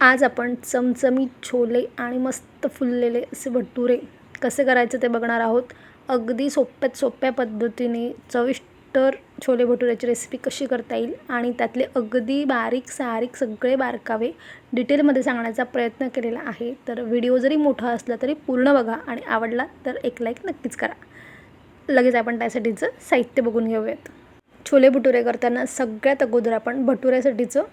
आज आपण चमचमीत छोले आणि मस्त फुललेले असे भटुरे कसे करायचे ते बघणार आहोत. अगदी सोप्यात सोप्या पद्धतीने चविष्ट छोले भटुऱ्याची रेसिपी कशी करता येईल आणि त्यातले अगदी बारीक सारीक सगळे बारकावे डिटेलमध्ये सांगण्याचा प्रयत्न केलेला आहे. तर व्हिडिओ जरी मोठा असला तरी पूर्ण बघा आणि आवडला तर एक लाईक नक्कीच करा. लगेच आपण त्यासाठीचं साहित्य बघून घेऊयात. छोले भटुरे करताना सगळ्यात अगोदर आपण भटुऱ्यासाठीचं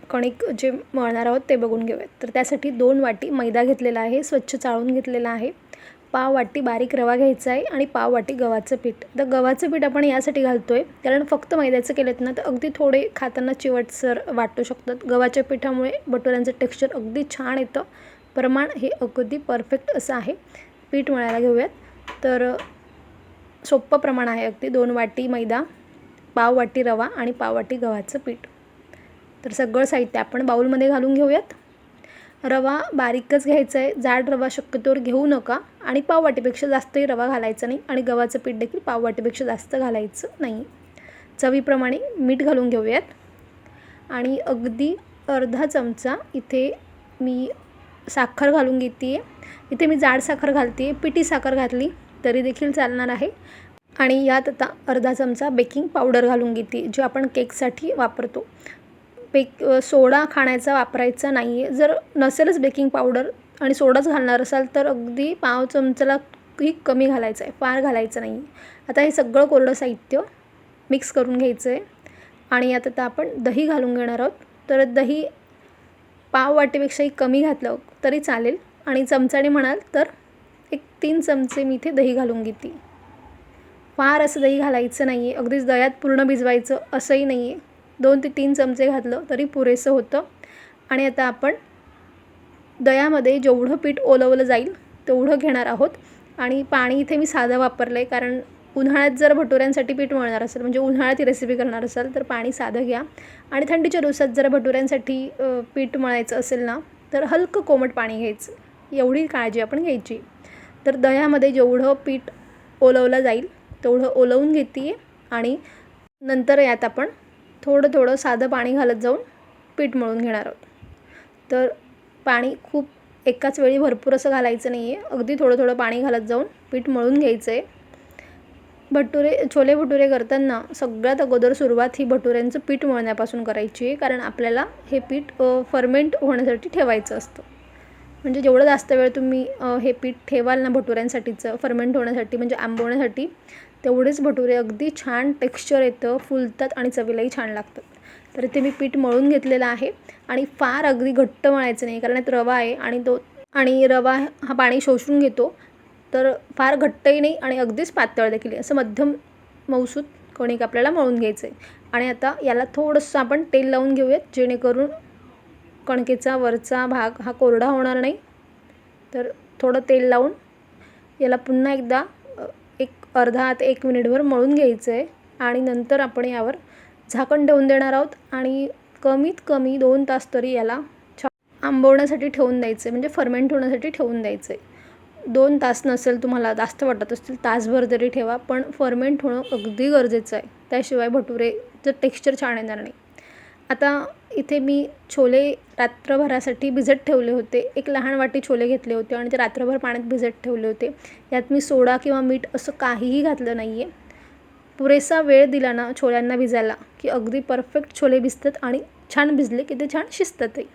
कणिक जे मळणार आहोत ते बघून घेऊयात. तर त्यासाठी 2 वाटी मैदा घेतलेला आहे, स्वच्छ चाळून घेतलेला आहे. पाव वाटी बारीक रवा घ्यायचा आहे आणि पाव वाटी गव्हाचं पीठ. तर गव्हाचं पीठ आपण यासाठी घालतोय कारण फक्त मैद्याचं केलेत ना तर अगदी थोडे खाताना चिवटसर वाटू शकतात. गव्हाच्या पिठामुळे भटुऱ्यांचं टेक्स्चर अगदी छान येतं. प्रमाण हे अगदी परफेक्ट असं आहे. पीठ मळायला घेऊयात. तर सोपं प्रमाण आहे अगदी. 2 वाटी मैदा, पाव वाटी रवा आणि पाव वाटी गव्हाचं पीठ. तर सगळं साहित्य आपण बाउलमध्ये घालून घेऊयात. रवा बारीकच घ्यायचा आहे, जाड रवा शक्यतोवर घेऊ नका आणि पाव वाटीपेक्षा जास्तही रवा घालायचा नाही आणि गव्हाचं पीठ देखील पाव वाटीपेक्षा जास्त घालायचं नाही. चवीप्रमाणे मीठ घालून घेऊयात आणि अगदी अर्धा चमचा इथे मी साखर घालून घेते आहे. इथे मी जाड साखर घालते आहे, पिठी साखर घातली तरी देखील चालणार आहे. आणि यात आता अर्धा चमचा बेकिंग पावडर घालून घेते जी आपण केकसाठी वापरतो. सोडा खाण्याचा वापरायचा नाही आहे. जर नसेलच बेकिंग पावडर आणि सोडाच घालणार असाल तर अगदी पाव चमचाला ही कमी घालायचं आहे, फार घालायचं नाही. आता हे सगळं कोरडं साहित्य मिक्स करून घ्यायचं आहे आणि आता आपण दही घालून घेणार आहोत. तर दही पाव वाटीपेक्षाही कमी घातलं तरी चालेल आणि चमचाने म्हणाल तर 3 चमचे मी इथे दही घालून घेते. फार असं दही घालायचं नाही आहे, अगदीच दह्यात पूर्ण भिजवायचं असंही नाही आहे. 2 ते 3 चमचे घातलं तरी पुरेसं होतं. आणि आता आपण दह्यामध्ये जेवढं पीठ ओलवलं जाईल तेवढं घेणार आहोत. आणि पाणी इथे मी साधं वापरलं आहे कारण उन्हाळ्यात जर भटुऱ्यांसाठी पीठ मळणार असेल म्हणजे उन्हाळ्यात ही रेसिपी करणार असाल तर पाणी साधं घ्या. आणि थंडीच्या दिवसात जर भटुऱ्यांसाठी पीठ मळायचं असेल ना तर हलकं कोमट पाणी घ्यायचं, एवढी काळजी आपण घ्यायची. तर दह्यामध्ये जेवढं पीठ ओलवलं जाईल तेवढं ओलवून घेते आहे आणि नंतर यात आपण थोडं साधं पाणी घालत जाऊन पीठ मळून घेणार आहोत. तर पाणी खूप एकाच वेळी भरपूर असं घालायचं नाही आहे, अगदी थोडं पाणी घालत जाऊन पीठ मळून घ्यायचं आहे. छोले भटुरे करताना सगळ्यात अगोदर सुरुवात ही भटुऱ्यांचं पीठ मळण्यापासून करायची आहे कारण आपल्याला हे पीठ फर्मेंट होण्यासाठी ठेवायचं असतं. म्हणजे जेवढं जास्त वेळ तुम्ही हे पीठ ठेवाल ना भटुऱ्यांसाठीचं फर्मेंट होण्यासाठी म्हणजे आंबवण्यासाठी तेवढेच भटुरे अगदी छान टेक्स्चर येतं, फुलतात आणि चवीलाही छान लागतात. तर इथे मी पीठ मळून घेतलेलं आहे आणि फार अगदी घट्ट मळायचं नाही कारण यात रवा आहे आणि रवा हा पाणी शोषून घेतो. तर फार घट्टही नाही आणि अगदीच पातळ देखील असं मध्यम मऊसूत कणिक आपल्याला मळून घ्यायचं आहे. आणि आता याला थोडंसं आपण तेल लावून घेऊयात जेणेकरून कणकेचा वरचा भाग हा कोरडा होणार नाही. तर थोडं तेल लावून याला पुन्हा एकदा अर्धा ते 1 मिनिटभर मळून घ्यायचं आहे आणि नंतर आपण यावर झाकण ठेवून देणार आहोत आणि कमीत कमी 2 तास तरी याला आंबवण्यासाठी ठेवून द्यायचं आहे म्हणजे फर्मेंट होण्यासाठी ठेवून द्यायचं आहे. 2 तास नसेल तुम्हाला जास्त वाटत असतील तासभर तरी ठेवा, पण फर्मेंट होणं अगदी गरजेचं आहे, त्याशिवाय भटुरेचं टेक्स्चर छान येणार नाही. आता इथे मी छोले रात्रभरासाठी भिजत ठेवले होते. एक लहान वाटी छोले घेतले होते आणि ते रात्रभर पाण्यात भिजत ठेवले होते. यात मी सोडा किंवा मीठ असं काहीही घातलं नाही आहे. पुरेसा वेळ दिला ना छोल्यांना भिजायला की अगदी परफेक्ट छोले भिजतात आणि छान भिजले की ते छान शिजतातही.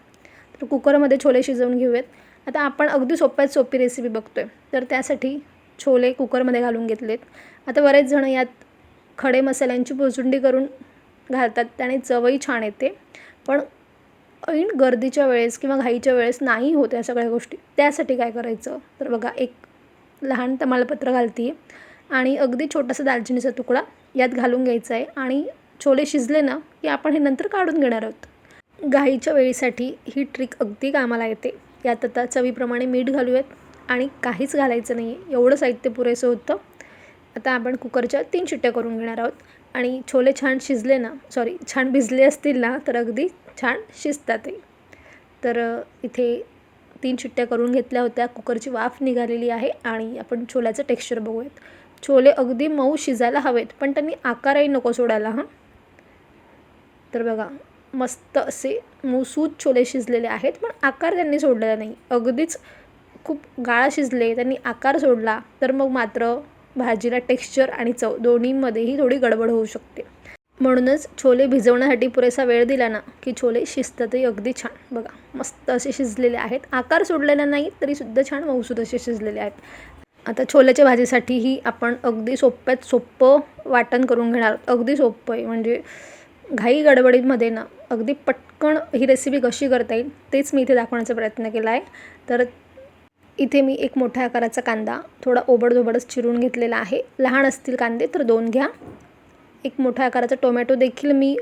तर कुकरमध्ये छोले शिजवून घेऊयात. आता आपण अगदी सोप्यात सोपी रेसिपी बघतोय तर त्यासाठी छोले कुकरमध्ये घालून घेतलेत. आता बरेच जण यात खडे मसाल्यांची पुरचुंडी करून घालतात, त्याने चवही छान येते. पण ऐन गर्दीच्या वेळेस किंवा घाईच्या वेळेस नाही होत या सगळ्या गोष्टी. त्यासाठी काय करायचं तर बघा, एक लहान तमालपत्र घालते आणि अगदी छोटासा दालचिनीचा तुकडा यात घालून घ्यायचा आहे आणि छोले शिजले ना की आपण हे नंतर काढून घेणार आहोत. घाईच्या वेळेसाठी ही ट्रिक अगदी कामाला येते. यात आता चवीप्रमाणे मीठ घालूयात आणि काहीच घालायचं नाही आहे, एवढं साहित्य पुरेसं होतं. आता आपण कुकरच्या 3 शिट्ट्या करून घेणार आहोत आणि छोले छान छान भिजले असतील ना तर अगदी छान शिजतात. तर इथे 3 शिट्ट्या करून घेतल्या होत्या, कुकरची वाफ निघालेली आहे आणि आपण छोल्याचं टेक्स्चर बघूयात. छोले अगदी मऊ शिजायला हवेत पण त्यांनी आकारही नको सोडायला. तर बघा, मस्त असे मऊसूत छोले शिजलेले आहेत, पण आकार त्यांनी सोडलेला नाही. अगदीच खूप गाळ शिजले, त्यांनी आकार सोडला तर मग मात्र भाजीला टेक्स्चर आणि चव दोन्हीमध्येही थोडी गडबड होऊ शकते. म्हणूनच छोले भिजवण्यासाठी पुरेसा वेळ दिला ना की छोले शिजतातही अगदी छान. बघा मस्त असे शिजलेले आहेत, आकार सोडलेला नाही तरीसुद्धा छान मऊसूत असे शिजलेले आहेत. आता छोल्याच्या भाजीसाठीही आपण अगदी सोप्यात सोपं वाटण करून घेणार आहोत. अगदी सोपं आहे, म्हणजे घाई गडबडीमध्ये ना अगदी पटकन ही रेसिपी कशी करता येईल तेच मी इथे दाखवण्याचा प्रयत्न केला आहे. तर इथे मी एक मोठ्या आकाराचा कांदा थोडा ओबडधोबडच चिरून घेतलेला आहे. लहान असतील कांदे तर 2 घ्या. एक मोठ्या आकाराचा टोमॅटो देखील मी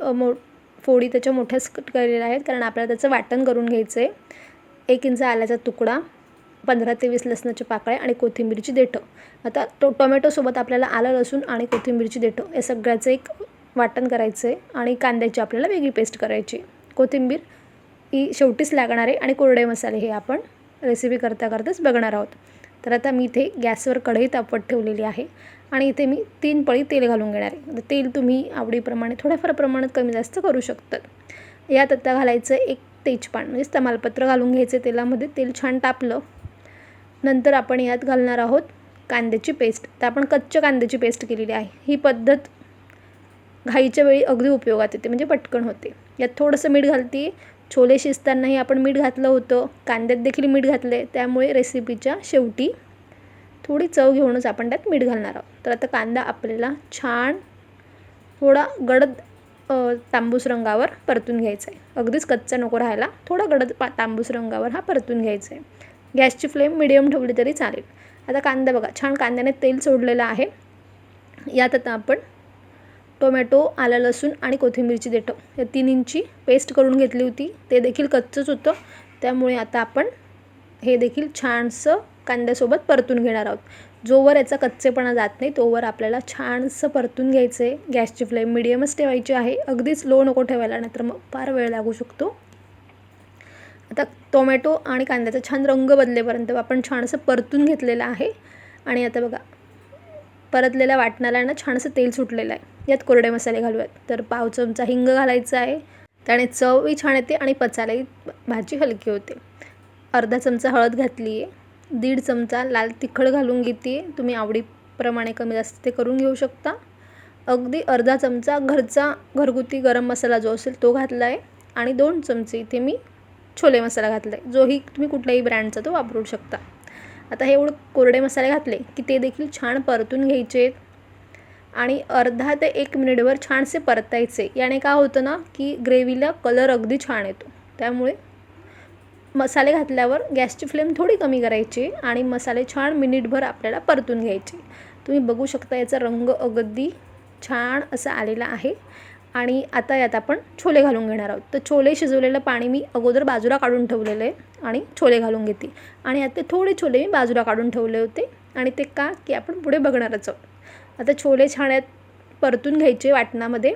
फोडी त्याच्या मोठ्याच कट केलेल्या आहेत, कारण आपल्याला त्याचं वाटण करून घ्यायचं आहे. 1 इंच आल्याचा तुकडा, 15 ते 20 लसणाच्या पाकळ्या आणि कोथिंबीरची देठं. आता टोमॅटोसोबत आपल्याला आलं, लसूण आणि कोथिंबीरची देठं या सगळ्याचं एक वाटण करायचं आहे आणि कांद्याची आपल्याला वेगळी पेस्ट करायची. कोथिंबीर ही शेवटीच लागणार आहे आणि कोरडे मसाले हे आपण रेसिपी करताच बघणार आहोत. तर आता मी इथे गॅसवर कढई तापवत ठेवलेली आहे आणि इथे मी 3 पळी तेल घालून घेणार आहे. तेल तुम्ही आवडीप्रमाणे थोड्याफार प्रमाणात कमी जास्त करू शकतात. यात आता घालायचं एक तेजपान म्हणजे तमालपत्र घालून घ्यायचे तेलामध्ये. तेल छान तापलं नंतर आपण यात घालणार आहोत कांद्याची पेस्ट. तर आपण कच्च्या कांद्याची पेस्ट केलेली आहे. ही पद्धत घाईच्या वेळी अगदी उपयोगात येते, म्हणजे पटकन होते. यात थोडंसं मीठ घालते. छोले शिजतानाही आपण मीठ घातलं होतं, कांद्यात देखील मीठ घातले, त्यामुळे रेसिपीच्या शेवटी थोडी चव घेऊनच आपण त्यात मीठ घालणार आहोत. तर आता कांदा आपल्याला छान थोडा गडद तांबूस रंगावर परतून घ्यायचा आहे. अगदीच कच्चा नको राहायला, थोडा गडद तांबूस रंगावर हा परतून घ्यायचा आहे. गॅसची फ्लेम मिडियम ठेवली तरी चालेल. आता कांदा बघा छान कांद्याने तेल सोडलेलं आहे. यात आता आपण टोमॅटो, आलं, लसूण आणि कोथिंबीरची देठं या 3 इंची पेस्ट करून घेतली होती. ते देखील कच्चंच होतं, त्यामुळे आता आपण हे देखील छानसं कांद्यासोबत परतून घेणार आहोत. जोवर याचा कच्चेपणा जात नाही तोवर आपल्याला छानसं परतून घ्यायचं आहे. गॅसची फ्लेम मिडियमच ठेवायची आहे, अगदीच लो नको ठेवायला, नाहीतर मग फार वेळ लागू शकतो. आता टोमॅटो आणि कांद्याचा छान रंग बदलेपर्यंत आपण छानसं परतून घेतलेलं आहे. आणि आता बघा परतलेल्या वाटणाला ना छानसं तेल सुटलेलं आहे. यात कोरडे मसाले घालूयात. तर पाव चमचा हिंग घालायचा आहे, त्याने चवही छान येते आणि पचायलाही भाजी हलकी होते. अर्धा चमचा हळद घातली आहे. 1.5 चमचा लाल तिखट घालून घेते. तुम्ही आवडीप्रमाणे कमी जास्त ते करून घेऊ शकता. अगदी अर्धा चमचा घरगुती गरम मसाला जो असेल तो घातला आहे आणि 2 चमचे इथे मी छोले मसाला घातला आहे, जोही तुम्ही कुठल्याही ब्रँडचा तो वापरू शकता. आता हे एवढं कोरडे मसाले घातले की ते देखील छान परतून घ्यायचे आणि अर्धा ते 1 मिनिटभर छानसे परतायचे. याने काय होतं ना की ग्रेव्हीला कलर अगदी छान येतो. त्यामुळे मसाले घातल्यावर गॅसची फ्लेम थोडी कमी करायची आणि मसाले छान मिनिटभर आपल्याला परतून घ्यायचे. तुम्ही बघू शकता याचा रंग अगदी छान असा आलेला आहे. आणि आता यात आपण छोले घालून घेणार आहोत. तर छोले शिजवलेलं पाणी मी अगोदर बाजूला काढून ठेवलेलं आहे आणि छोले घालून घेते. आणि यात ते थोडे छोले मी बाजूला काढून ठेवले होते आणि ते का की आपण पुढे बघणारच आहोत. आता छोले छान यात परतून घ्यायचे वाटणामध्ये.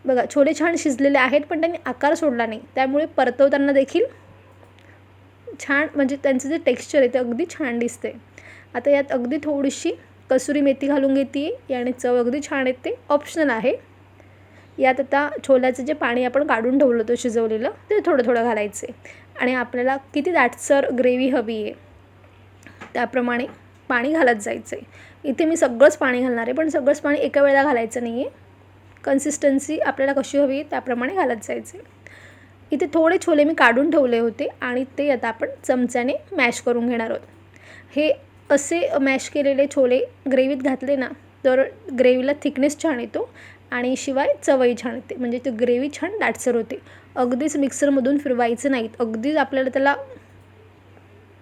बघा छोले छान शिजलेले आहेत, पण त्यांनी आकार सोडला नाही, त्यामुळे परतवताना देखील छान म्हणजे त्यांचं जे टेक्स्चर आहे ते अगदी छान दिसते. आता यात अगदी थोडीशी कसुरी मेथी घालून घेते, याने चव अगदी छान येते, ऑप्शनल आहे. यात आता छोल्याचं जे पाणी आपण काढून ठेवलं होतं शिजवलेलं ते थोडं थोडं घालायचं आहे. आणि आपल्याला किती दाटसर ग्रेव्ही हवी आहे त्याप्रमाणे पाणी घालत जायचं आहे. इथे मी सगळंच पाणी घालणार आहे, पण सगळंच पाणी एका वेळेला घालायचं नाही आहे. कन्सिस्टन्सी आपल्याला कशी हवी आहे त्याप्रमाणे घालत जायचं आहे. इथे थोडे छोले मी काढून ठेवले होते आणि ते आता आपण चमच्याने मॅश करून घेणार आहोत. हे असे मॅश केलेले छोले ग्रेव्हीत घातले ना तर ग्रेव्हीला थिकनेस छान येतो आणि शिवाय चवही छान येते, म्हणजे ती ग्रेव्ही छान दाटसर होते. अगदीच मिक्सरमधून फिरवायचं नाहीत, अगदीच आपल्याला त्याला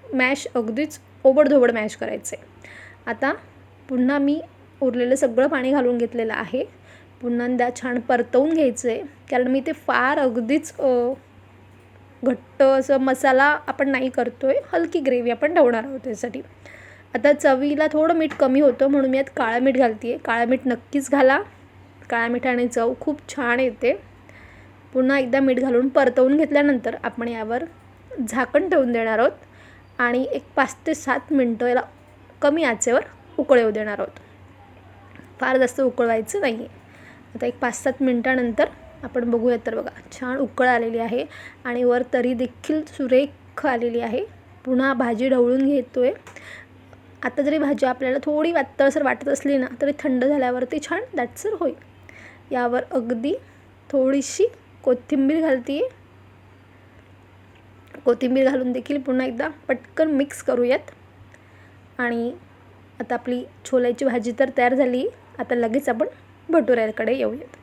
मॅश अगदीच ओबडधोबड मॅश करायचं आहे. आता पुन्हा मी उरलेलं सगळं पाणी घालून घेतलेलं आहे. पुन्हा छान परतवून घ्यायचं आहे, कारण मी ते फार अगदीच घट्ट असं मसाला आपण नाही करतो आहे, हलकी ग्रेव्ही आपण ठेवणार आहोत त्यासाठी. आता चवीला थोडं मीठ कमी होतं म्हणून मी यात काळं मीठ घालते आहे. काळं मीठ नक्कीच घाला, काळ्या मिठाने चव खूप छान येते. पुन्हा एकदा मीठ घालून परतवून घेतल्यानंतर आपण यावर झाकण ठेवून देणार आहोत आणि एक 5 ते 7 मिनटं याला कमी आचेवर उकळवू देणार आहोत. फार जास्त उकळवायचं नाही आहे. आता एक 5-7 मिनटानंतर आपण बघूयात तर बघा छान उकळ आलेली आहे आणि वर तरी देखील सुरेख आलेली आहे. पुन्हा भाजी ढवळून घेतोय. आता जरी भाजी आपल्याला थोडी पातळसर वाटत असली ना तरी थंड झाल्यावरती छान दाटसर होईल. यावर अगदी थोडीशी कोथिंबीर घालते. कोथिंबीर घालून देखील पुन्हा एकदा पटकन मिक्स करूयात. आणि आता आपली छोल्याची भाजी तर तयार झाली. आता लगेच आपण भटुऱ्याकडे येऊयात.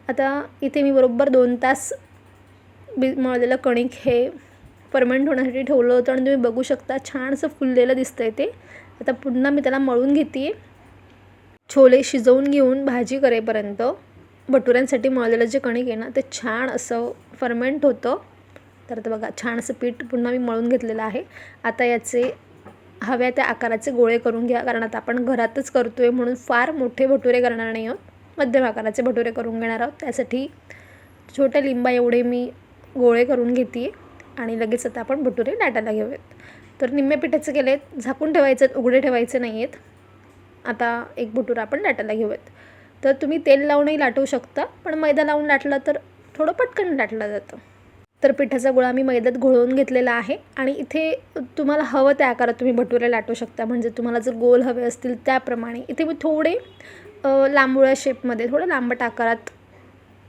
आता इथे मी बरोबर 2 तास मळलेलं कणिक हे फर्मेंट होण्यासाठी ठेवलं होतं आणि तुम्ही बघू शकता छानसं फुललेलं दिसतंय ते. आता पुन्हा मी त्याला मळून घेते. छोले शिजवून घेऊन भाजी करेपर्यंत भटुऱ्यांसाठी मळलेलं जे कणिक आहे ना ते छान असं फर्मेंट होतं. तर आता बघा छान असं पीठ पुन्हा मी मळून घेतलेलं आहे. आता याचे हव्या त्या आकाराचे गोळे करून घ्या, कारण आता आपण घरातच करतो आहे म्हणून फार मोठे भटुरे करणार नाही आहोत. मध्यम आकाराचे भटुरे करून घेणार आहोत. त्यासाठी छोट्या लिंबा एवढे मी गोळे करून घेते आणि लगेच आता आपण भटुरे लाटायला घेऊयात. तर निम्म्या पिठाचे केले आहेत. झाकून ठेवायचे आहेत, उघडे ठेवायचे नाही आहेत. आता एक भटुरा आपण लाटायला घेऊयात. तर तुम्ही तेल लावूनही लाटू शकता, पण मैदा लावून लाटला तर थोडं पटकन लाटलं जातं. तर पिठाचा गोळा मी मैद्यात घोळवून घेतलेला आहे आणि इथे तुम्हाला हवं त्या आकारात तुम्ही भटुरे लाटू शकता. म्हणजे तुम्हाला जर गोल हवे असतील त्याप्रमाणे. इथे मी थोडे लांबुळ्या शेपमध्ये थोडं लांबट आकारात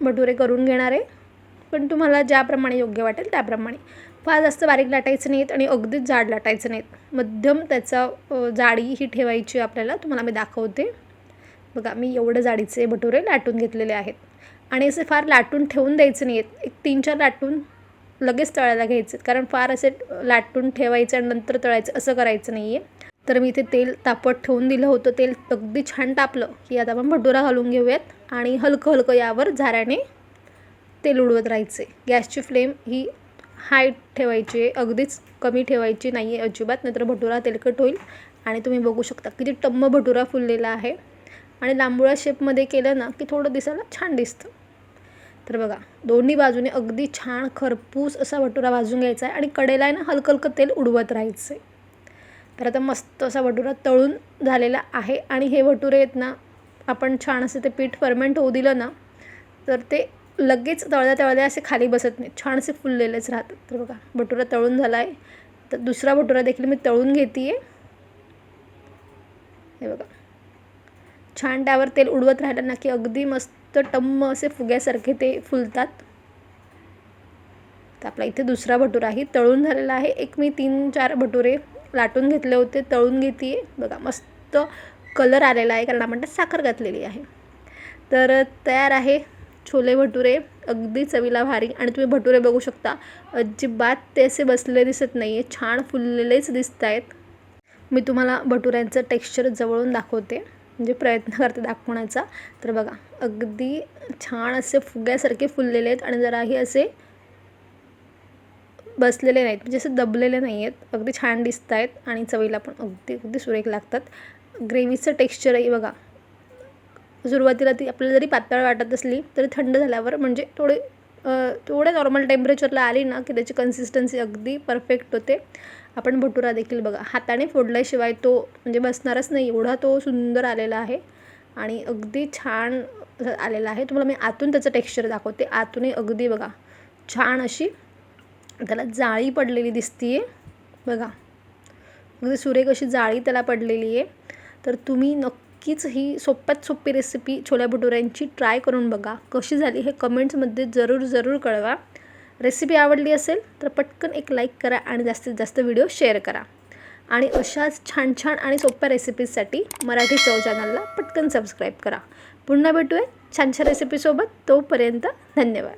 भटुरे करून घेणार आहे, पण तुम्हाला ज्याप्रमाणे योग्य वाटेल त्याप्रमाणे. फार जास्त बारीक लाटायचं नाहीत आणि अगदीच जाड लाटायचं नाहीत. मध्यम त्याचा जाडी ही ठेवायची आपल्याला. तुम्हाला मी दाखवते. बघा मी एवढं जाडीचे भटुरे लाटून घेतलेले आहेत. आणि असे फार लाटून ठेवून द्यायचे नाही आहेत. एक 3-4 लाटून लगेच तळायला घ्यायचे, कारण फार असे लाटून ठेवायचं आणि नंतर तळायचं असं करायचं नाही आहे. तर मी इथे तेल तापत ठेवून दिलं होतं. तेल अगदी छान तापलं की आता आपण भटुरा घालून घेऊयात आणि हलकं हलकं यावर झाऱ्याने तेल उडवत राहायचे. गॅसची फ्लेम ही हाय ठेवायची आहे, अगदीच कमी ठेवायची नाही आहे अजिबात, नाहीतर भटुरा तेलकट होईल. आणि तुम्ही बघू शकता किती टम्म भटुरा फुललेला आहे. आणि लांबुळा शेपमध्ये केलं ना की थोडं दिसायला छान दिसतं. तर बघा दोन्ही बाजूने अगदी छान खरपूस असा भटुरा भाजून घ्यायचा आहे आणि कडेला आहे ना हलकं हलकं तेल उडवत राहायचं आहे. तर आता मस्त असा भटुरा तळून झालेला आहे. आणि हे भटुरे आहेत ना आपण छान असं ते पीठ फर्मेंट होऊ दिलं ना तर ते लगेच तळल्या असे खाली बसत नाही, छान असे फुललेलेच राहतात. तर बघा भटुरा तळून झाला आहे. तर दुसरा भटुरा देखील मी तळून घेते आहे. हे बघा छान त्यावर तेल उडवत राहिलं ना की अगदी मस्त टम्म असे फुग्यासारखे ते फुलतात. तर आपला इथे दुसरा भटुराही तळून झालेला आहे. एक मी 3-4 भटुरे लाटून घेतले होते, तळून घेते आहे. बघा मस्त कलर आलेला आहे, कारण आपण त्यात साखर घातलेली आहे. तर तयार आहे छोले भटुरे, अगदी चवीला भारी. आणि तुम्ही भटुरे बघू शकता अजिबात ते असे बसलेले दिसत नाही आहे, छान फुललेलेच दिसत आहेत. मी तुम्हाला भटुऱ्यांचं टेक्स्चर जवळून दाखवते, म्हणजे प्रयत्न करते दाखवण्याचा. तर बघा अगदी छान असे फुग्यासारखे फुललेले आहेत आणि जराही असे बसलेले नाहीत, म्हणजे असे दबलेले नाही आहेत. अगदी छान दिसत आहेत आणि चवीला पण अगदी सुरेख लागतात. ग्रेव्हीचं टेक्स्चरही बघा, सुरुवातीला ती आपल्याला जरी पातळ वाटत असली तरी थंड झाल्यावर म्हणजे थोडे नॉर्मल टेम्परेचरला आली ना की त्याची कन्सिस्टन्सी अगदी परफेक्ट होते. आपण भटुरा देखील बघा हाताने फोडल्याशिवाय तो म्हणजे बसणारच नाही, एवढा तो सुंदर आलेला आहे आणि अगदी छान आलेला आहे. तुम्हाला मी आतून त्याचं टेक्स्चर दाखवते. आतूनही अगदी बघा छान अशी त्याला जाळी पडलेली दिसते आहे. बघा अगदी सुरेख अशी जाळी त्याला पडलेली आहे. तर तुम्ही नक्कीच ही सोप्यात सोपी रेसिपी छोल्या भटुऱ्यांची ट्राय करून बघा. कशी झाली हे कमेंट्समध्ये जरूर कळवा. रेसिपी आवडली असेल तर पटकन एक लाईक करा आणि जास्तीत जास्त व्हिडिओ शेअर करा. आणि अशाच छान आणि सोप्या रेसिपीजसाठी मराठी चव चॅनलला पटकन सबस्क्राईब करा. पुन्हा भेटूया छान रेसिपीसोबत. तोपर्यंत धन्यवाद.